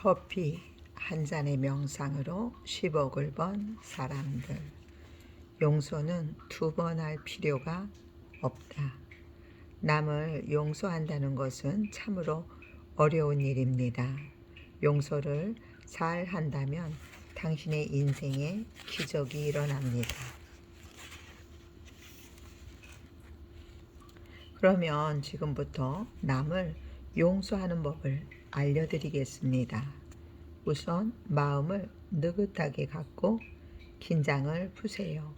커피 한 잔의 명상으로 10억을 번 사람들. 용서는 두 번 할 필요가 없다. 남을 용서한다는 것은 참으로 어려운 일입니다. 용서를 잘 한다면 당신의 인생에 기적이 일어납니다. 그러면 지금부터 남을 용서하는 법을 알려드리겠습니다. 우선 마음을 느긋하게 갖고 긴장을 푸세요.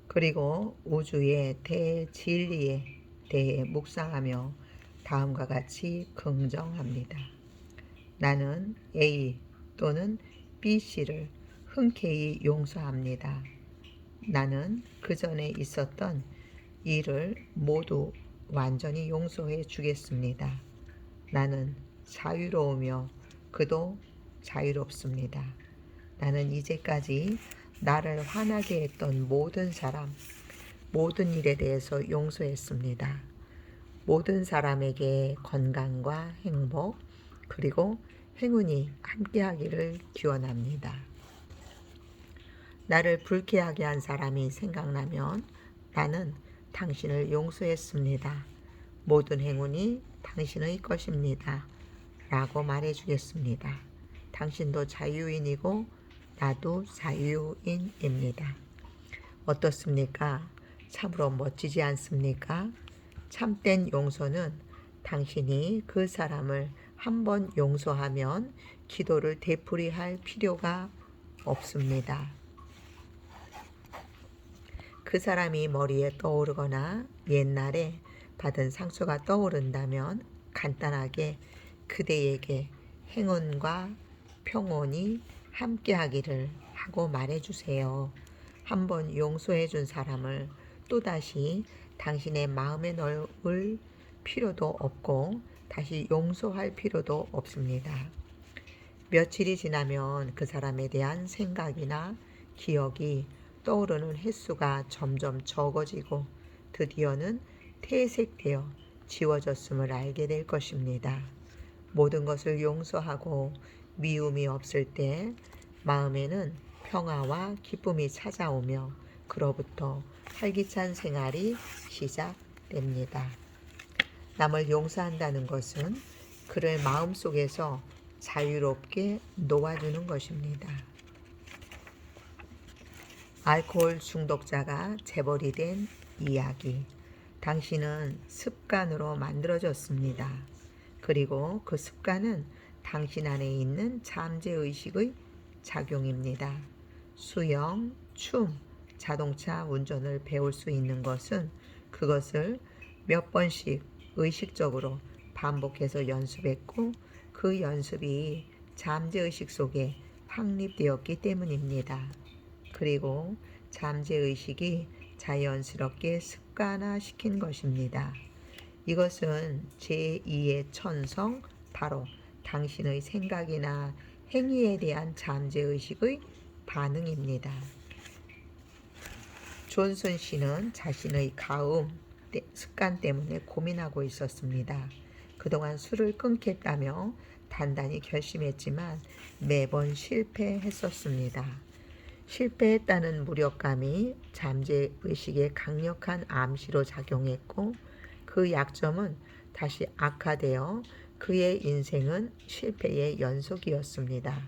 그리고 우주의 대진리에 대해 묵상하며 다음과 같이 긍정합니다. 나는 A 또는 B씨를 흔쾌히 용서합니다. 나는 그 전에 있었던 일을 모두 완전히 용서해 주겠습니다. 나는 자유로우며 그도 자유롭습니다. 나는 이제까지 나를 화나게 했던 모든 사람, 모든 일에 대해서 용서했습니다. 모든 사람에게 건강과 행복, 그리고 행운이 함께하기를 기원합니다. 나를 불쾌하게 한 사람이 생각나면 나는 당신을 용서했습니다. 모든 행운이 당신의 것입니다. 라고 말해주겠습니다. 당신도 자유인이고 나도 자유인입니다. 어떻습니까? 참으로 멋지지 않습니까? 참된 용서는 당신이 그 사람을 한번 용서하면 기도를 되풀이할 필요가 없습니다. 그 사람이 머리에 떠오르거나 옛날에 받은 상처가 떠오른다면 간단하게 그대에게 행운과 평온이 함께하기를 하고 말해주세요. 한번 용서해준 사람을 또다시 당신의 마음에 넣을 필요도 없고 다시 용서할 필요도 없습니다. 며칠이 지나면 그 사람에 대한 생각이나 기억이 떠오르는 횟수가 점점 적어지고 드디어는 퇴색되어 지워졌음을 알게 될 것입니다. 모든 것을 용서하고 미움이 없을 때 마음에는 평화와 기쁨이 찾아오며 그로부터 활기찬 생활이 시작됩니다. 남을 용서한다는 것은 그를 마음속에서 자유롭게 놓아주는 것입니다. 알코올 중독자가 재벌이 된 이야기. 당신은 습관으로 만들어졌습니다. 그리고 그 습관은 당신 안에 있는 잠재의식의 작용입니다. 수영, 춤, 자동차 운전을 배울 수 있는 것은 그것을 몇 번씩 의식적으로 반복해서 연습했고 그 연습이 잠재의식 속에 확립되었기 때문입니다. 그리고 잠재의식이 자연스럽게 습관화시킨 것입니다. 이것은 제2의 천성, 바로 당신의 생각이나 행위에 대한 잠재의식의 반응입니다. 존슨 씨는 자신의 가음 습관 때문에 고민하고 있었습니다. 그동안 술을 끊겠다며 단단히 결심했지만 매번 실패했었습니다. 실패했다는 무력감이 잠재의식에 강력한 암시로 작용했고 그 약점은 다시 악화되어 그의 인생은 실패의 연속이었습니다.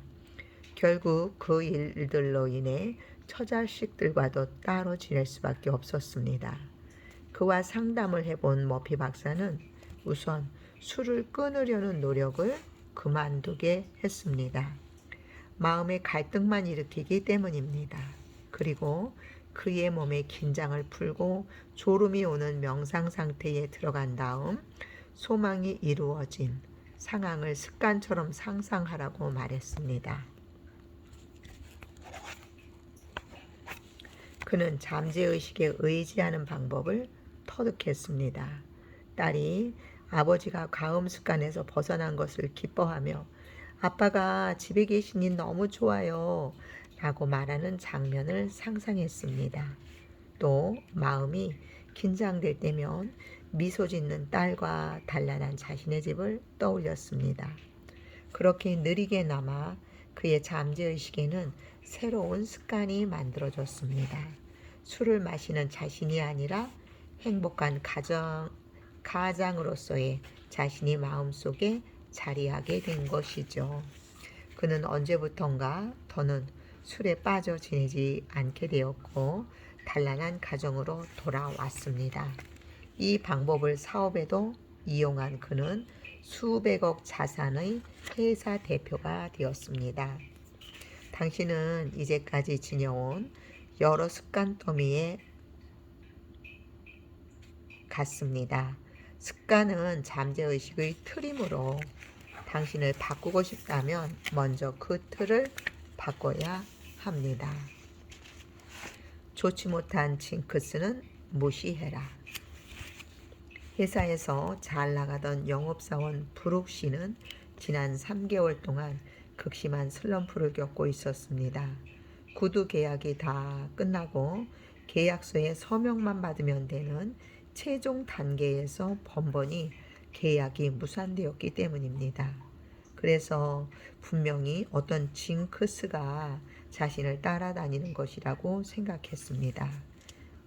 결국 그 일들로 인해 처자식들과도 따로 지낼 수밖에 없었습니다. 그와 상담을 해본 머피 박사는 우선 술을 끊으려는 노력을 그만두게 했습니다. 마음의 갈등만 일으키기 때문입니다. 그리고 그의 몸의 긴장을 풀고 졸음이 오는 명상 상태에 들어간 다음 소망이 이루어진 상황을 습관처럼 상상하라고 말했습니다. 그는 잠재의식에 의지하는 방법을 터득했습니다. 딸이 아버지가 가음 습관에서 벗어난 것을 기뻐하며 아빠가 집에 계시니 너무 좋아요 라고 말하는 장면을 상상했습니다. 또 마음이 긴장될 때면 미소 짓는 딸과 단란한 자신의 집을 떠올렸습니다. 그렇게 느리게나마 그의 잠재의식에는 새로운 습관이 만들어졌습니다. 술을 마시는 자신이 아니라 행복한 가장으로서의 자신이 마음속에 자리하게 된 것이죠. 그는 언제부턴가 더는 술에 빠져 지내지 않게 되었고 단란한 가정으로 돌아왔습니다. 이 방법을 사업에도 이용한 그는 수백억 자산의 회사 대표가 되었습니다. 당신은 이제까지 지녀온 여러 습관 더미에 같습니다. 습관은 잠재의식의 틀이므로 당신을 바꾸고 싶다면 먼저 그 틀을 바꿔야 합니다. 좋지 못한 징크스는 무시해라. 회사에서 잘 나가던 영업사원 브룩 씨는 지난 3개월 동안 극심한 슬럼프를 겪고 있었습니다. 구두 계약이 다 끝나고 계약서에 서명만 받으면 되는 최종 단계에서 번번이 계약이 무산되었기 때문입니다. 그래서 분명히 어떤 징크스가 자신을 따라다니는 것이라고 생각했습니다.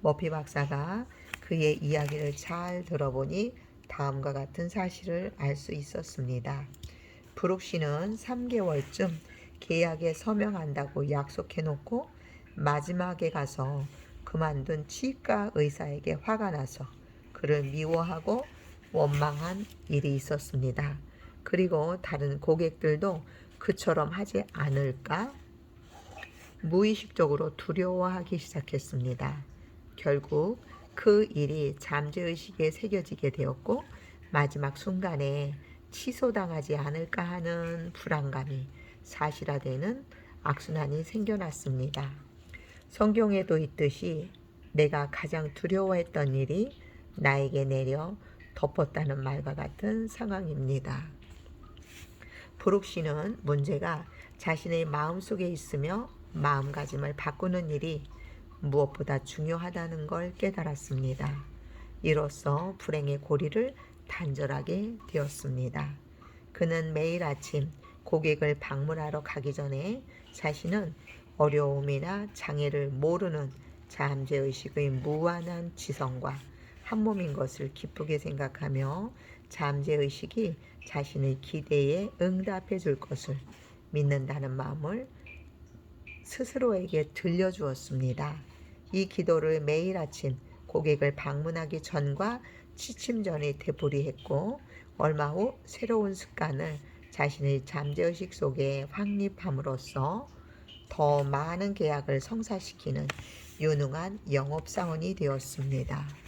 머피 박사가 그의 이야기를 잘 들어보니 다음과 같은 사실을 알 수 있었습니다. 브룩 씨는 3개월쯤 계약에 서명한다고 약속해놓고 마지막에 가서 그만둔 치과 의사에게 화가 나서 그를 미워하고 원망한 일이 있었습니다. 그리고 다른 고객들도 그처럼 하지 않을까 무의식적으로 두려워하기 시작했습니다. 결국 그 일이 잠재의식에 새겨지게 되었고 마지막 순간에 취소당하지 않을까 하는 불안감이 사실화되는 악순환이 생겨났습니다. 성경에도 있듯이 내가 가장 두려워했던 일이 나에게 내려 덮었다는 말과 같은 상황입니다. 브룩 씨는 문제가 자신의 마음속에 있으며 마음가짐을 바꾸는 일이 무엇보다 중요하다는 걸 깨달았습니다. 이로써 불행의 고리를 단절하게 되었습니다. 그는 매일 아침 고객을 방문하러 가기 전에 자신은 어려움이나 장애를 모르는 잠재의식의 무한한 지성과 한 몸인 것을 기쁘게 생각하며 잠재의식이 자신의 기대에 응답해 줄 것을 믿는다는 마음을 스스로에게 들려주었습니다. 이 기도를 매일 아침 고객을 방문하기 전과 취침 전에 되풀이했고 얼마 후 새로운 습관을 자신의 잠재의식 속에 확립함으로써 더 많은 계약을 성사시키는 유능한 영업사원이 되었습니다.